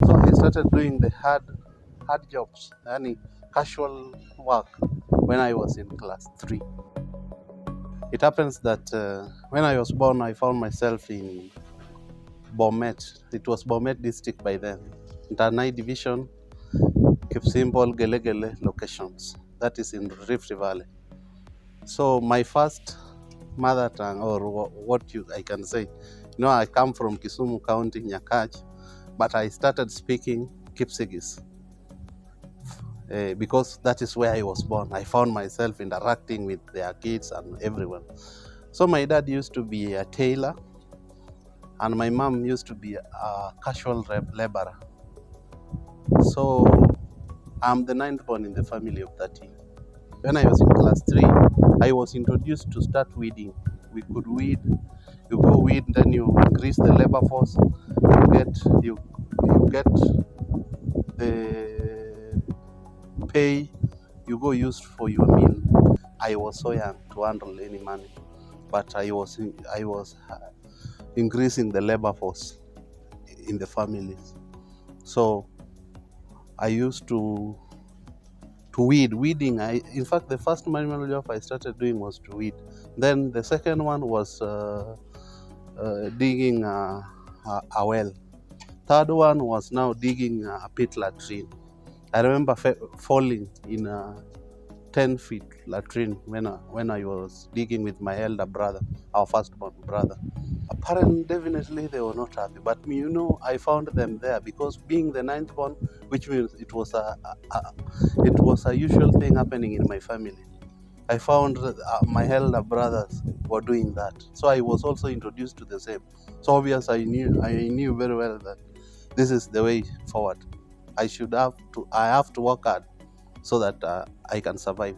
So I started doing the hard jobs, any casual work when I was in class 3. It happens that when I was born, I found myself in Bomet. It was Bomet district by then. Tanai division, Kipsimbol, Gelegele locations. That is in Rift Valley. So my first mother tongue, or I can say, I come from Kisumu County, Nyakach, but I started speaking Kipsigis because that is where I was born. I found myself interacting with their kids and everyone. So my dad used to be a tailor, and my mom used to be a casual laborer. So I'm the ninth born in the family of 30. When I was in class 3, I was introduced to start weeding. We could weed. You go weed, then you increase the labor force. You get the pay you go use for your meal. I was so young to handle any money, but I was increasing the labor force in the families. So I used to weeding. In fact, the first manual job I started doing was to weed. Then the second one was digging a well. Third one was now digging a pit latrine. I remember falling in a 10-feet latrine when I was digging with my elder brother, our firstborn brother. Apparently, definitely they were not happy, but I found them there because being the ninth born, which means it was a usual thing happening in my family. I found my elder brothers were doing that, so I was also introduced to the same. So obviously, I knew very well that this is the way forward. I have to work hard so that I can survive.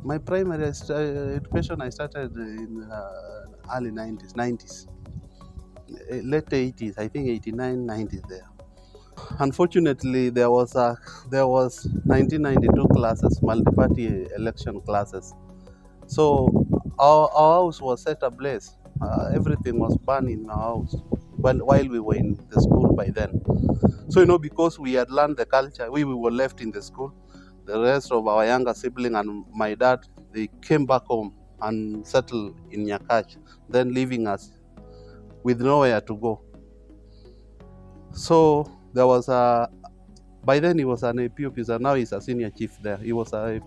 My primary education I started in early 90s, late 80s, I think 89, 90s there. Unfortunately, there was 1992 classes, multi-party election classes. So our house was set ablaze. Everything was burned in our house while we were in the school by then. So because we had learned the culture, we were left in the school. The rest of our younger sibling and my dad, they came back home and settled in Nyakach, then leaving us with nowhere to go. So there was by then he was an AP officer, now he's a senior chief there. He was an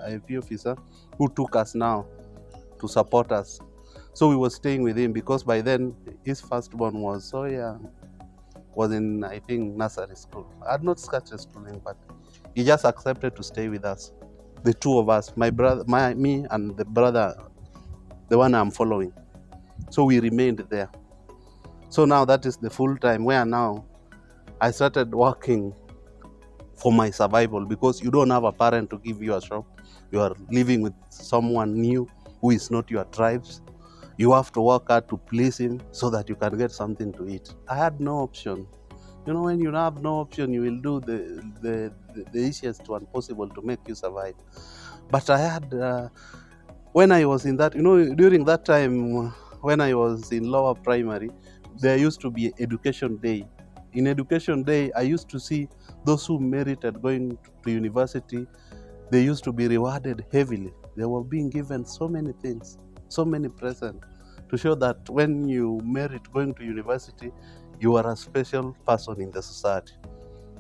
AP officer who took us now to support us. So we were staying with him because by then his firstborn was so young, was in, I think, nursery school. I had not started schooling, but he just accepted to stay with us. The two of us, my brother, me and the brother, the one I'm following. So we remained there. So now that is the full time where now I started working for my survival because you don't have a parent to give you a shop. You are living with someone new who is not your tribes. You have to work hard to please him so that you can get something to eat. I had no option. When you have no option, you will do the easiest one possible to make you survive. But I had, when I was in that, during that time, when I was in lower primary, there used to be education day. In education day, I used to see those who merited going to university, they used to be rewarded heavily. They were being given so many things, so many presents, to show that when you merit going to university, you are a special person in the society.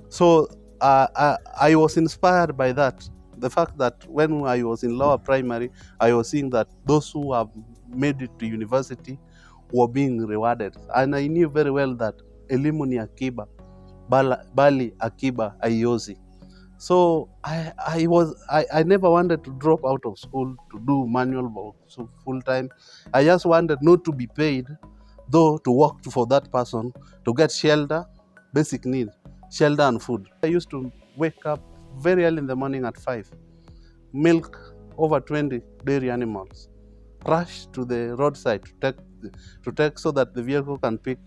So I was inspired by that. The fact that when I was in lower primary, I was seeing that those who have made it to university were being rewarded. And I knew very well that elimu ni akiba, bali akiba haiozi. So I never wanted to drop out of school to do manual work so full time. I just wanted not to be paid, though to work for that person, to get shelter, basic needs, shelter and food. I used to wake up very early in the morning at 5, milk over 20 dairy animals, rush to the roadside to take so that the vehicle can take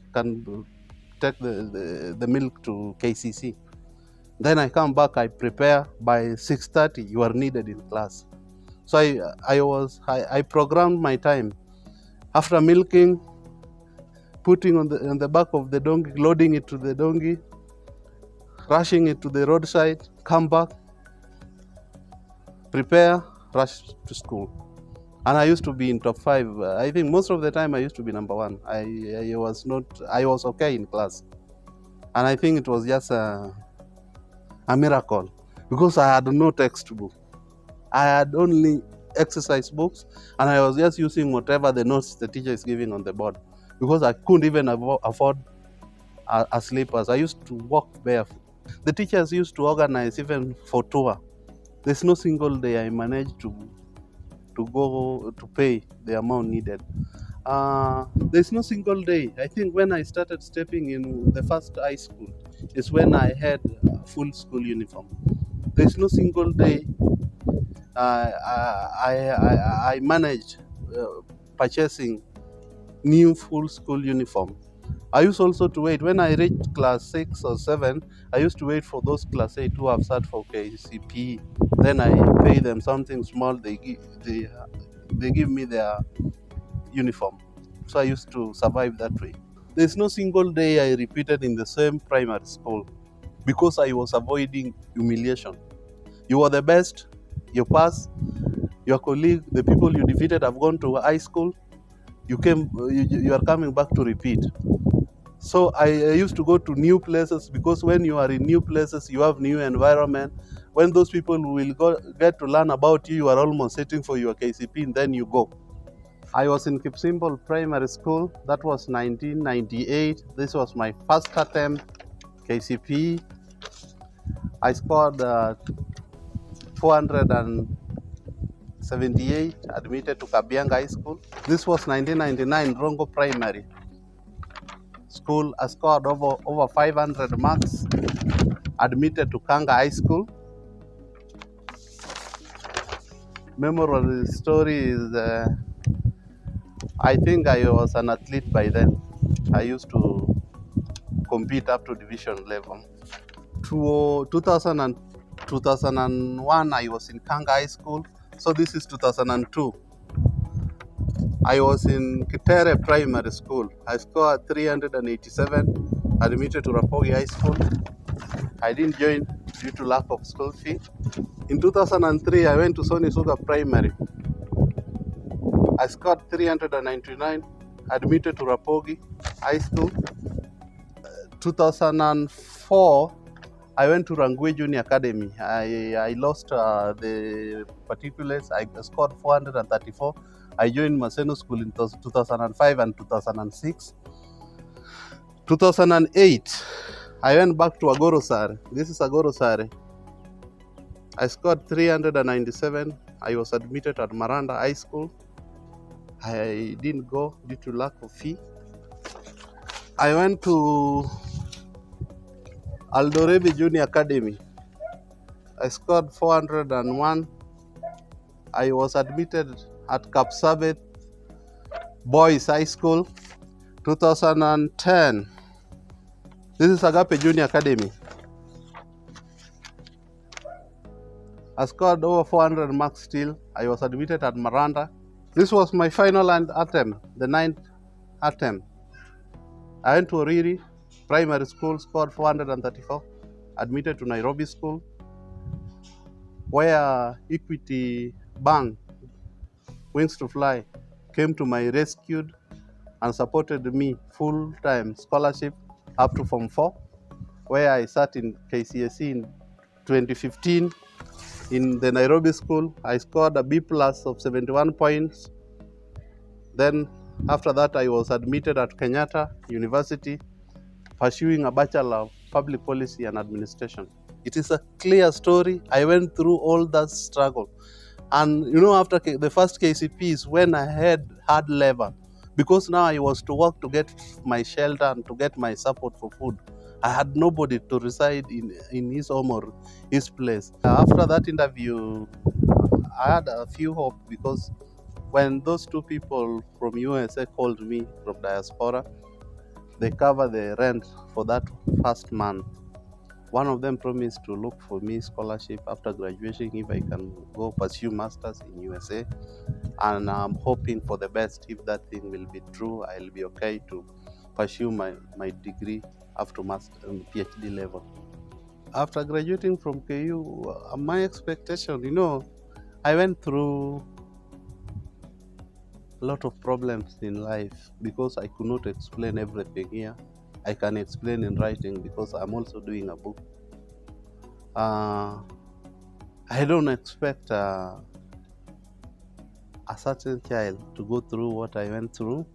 the milk to KCC. Then I come back, I prepare. By 6:30, you are needed in class. So I programmed my time. After milking, putting on the back of the donkey, loading it to the donkey, rushing it to the roadside, come back, prepare, rush to school. And I used to be in top 5. I think most of the time I used to be number 1. I was okay in class. And I think it was just a miracle because I had no textbook. I had only exercise books, and I was just using whatever the notes the teacher is giving on the board because I couldn't even afford a slippers. I used to walk barefoot. The teachers used to organize even for tour. There's no single day I managed to go to pay the amount needed. There's no single day. I think when I started stepping in the first high school is when I had a full school uniform. There's no single day I managed purchasing new full school uniform. I used also to wait. When I reached class 6 or 7, I used to wait for those class 8 who have sat for KCPE. Then I pay them something small. They give me their uniform. So I used to survive that way. There's no single day I repeated in the same primary school because I was avoiding humiliation. You were the best, you pass, your colleague, the people you defeated have gone to high school, you are coming back to repeat. So I used to go to new places because when you are in new places, you have new environment. When those people will get to learn about you, you are almost sitting for your KCPE and then you go. I was in Kipsimbol Primary School. That was 1998. This was my first attempt KCPE. I scored 478, admitted to Kabianga High School. This was 1999, Rongo Primary School. I scored over 500 marks, admitted to Kanga High School. Memorable story is, I think I was an athlete by then. I used to compete up to division level. 2001, I was in Kanga High School. So this is 2002. I was in Kitere Primary School. I scored 387, admitted to Rapogi High School. I didn't join due to lack of school fee. In 2003, I went to Sony Suga Primary. I scored 399, admitted to Rapogi High School. 2004, I went to Rangwe Junior Academy. I lost the particulars. I scored 434. I joined Maseno School in 2005 and 2006. 2008, I went back to Agorosare. This is Agorosare. I scored 397. I was admitted at Maranda High School. I didn't go due to lack of fee. I went to Aldorebi Junior Academy. I scored 401. I was admitted at Kapsabet Boys High School. 2010. This is Agape Junior Academy. I scored over 400 marks still. I was admitted at Maranda. This was my final attempt, the 9th attempt. I went to Oriri Primary School, scored 434, admitted to Nairobi School, where Equity Bank, Wings to Fly, came to my rescue and supported me full-time scholarship up to Form 4, where I sat in KCSE in 2015. In the Nairobi School, I scored a B+ of 71 points. Then after that, I was admitted at Kenyatta University, pursuing a Bachelor of Public Policy and Administration. It is a clear story. I went through all that struggle. And after the first KCPE is when I had hard labor, because now I was to work to get my shelter and to get my support for food. I had nobody to reside in his home or his place. After that interview, I had a few hope, because when those two people from USA called me from diaspora, they cover the rent for that first month. One of them promised to look for me scholarship after graduation if I can go pursue masters in USA. And I'm hoping for the best. If that thing will be true, I'll be okay to pursue my degree up to PhD level. After graduating from KU, my expectation, I went through a lot of problems in life because I could not explain everything here. I can explain in writing because I'm also doing a book. I don't expect a certain child to go through what I went through.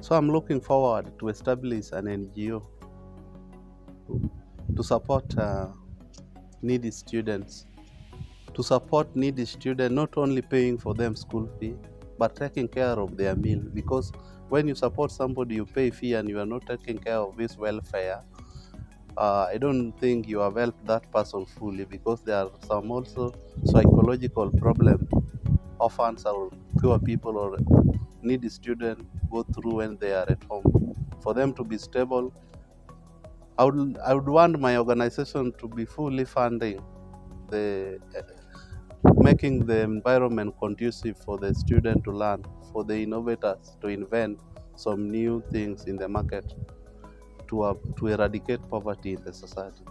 So I'm looking forward to establish an NGO to support needy students. To support needy students, not only paying for them school fee, but taking care of their meal. Because when you support somebody, you pay fee and you are not taking care of his welfare, I don't think you have helped that person fully, because there are some also psychological problems orphans or poor people or needy students go through when they are at home. For them to be stable, I would want my organization to be fully funding the making the environment conducive for the student to learn, for the innovators to invent some new things in the market to eradicate poverty in the society.